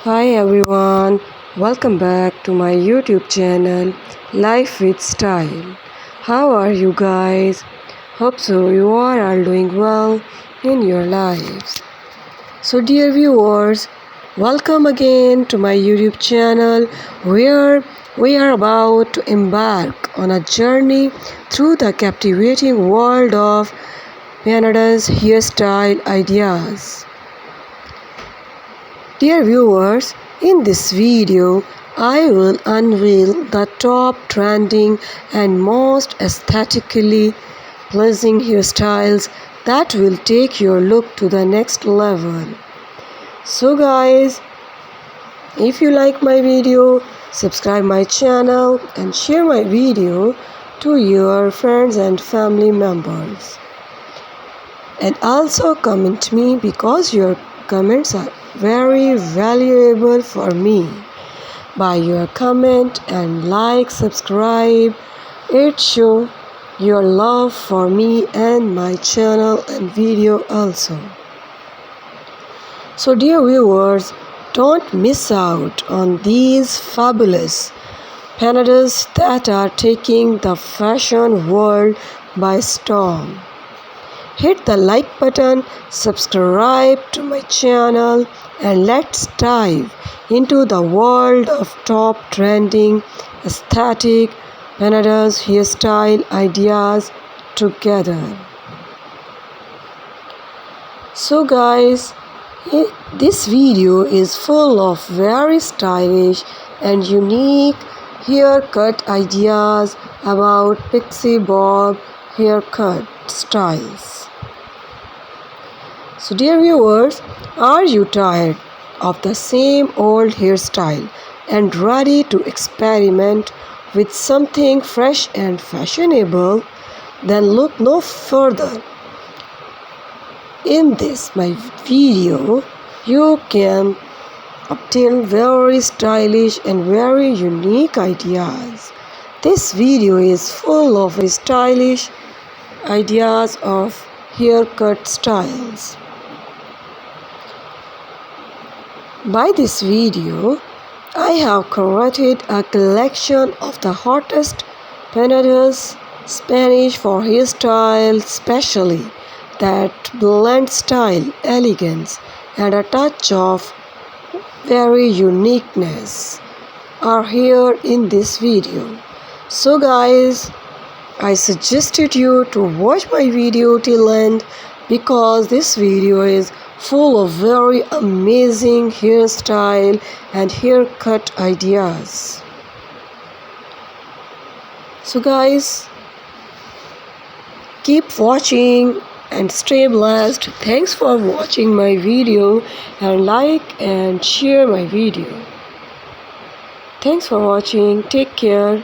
Hi everyone, welcome back to my YouTube channel Life with Style. How are you guys? Hope so you are all doing well in your lives. So dear viewers, welcome again to my YouTube channel where we are about to embark on a journey through the captivating world of Peinados Hairstyle Ideas. Dear viewers, in this video, I will unveil the top trending and most aesthetically pleasing hairstyles that will take your look to the next level. So guys, if you like my video, subscribe my channel and share my video to your friends and family members. And also comment me because your comments are very valuable for me. By your comment and like, subscribe, it shows your love for me and my channel and video also. So dear viewers, don't miss out on these fabulous Peinados that are taking the fashion world by storm. Hit the like button, subscribe to my channel, and let's dive into the world of top trending aesthetic Peinados hairstyle ideas together. So guys, this video is full of very stylish and unique haircut ideas about Pixie bob haircut styles. So dear viewers, are you tired of the same old hairstyle and ready to experiment with something fresh and fashionable? Then look no further. In this my video, you can obtain very stylish and very unique ideas. This video is full of stylish ideas of haircut styles. By this video, I have curated a collection of the hottest Peinados Spanish for hairstyles specially that blend style, elegance and a touch of very uniqueness are here in this video. So guys, I suggested you to watch my video till end because this video is full of very amazing hairstyle and haircut ideas. So guys, keep watching and stay blessed. Thanks for watching my video and like and share my video. Thanks for watching. Take care.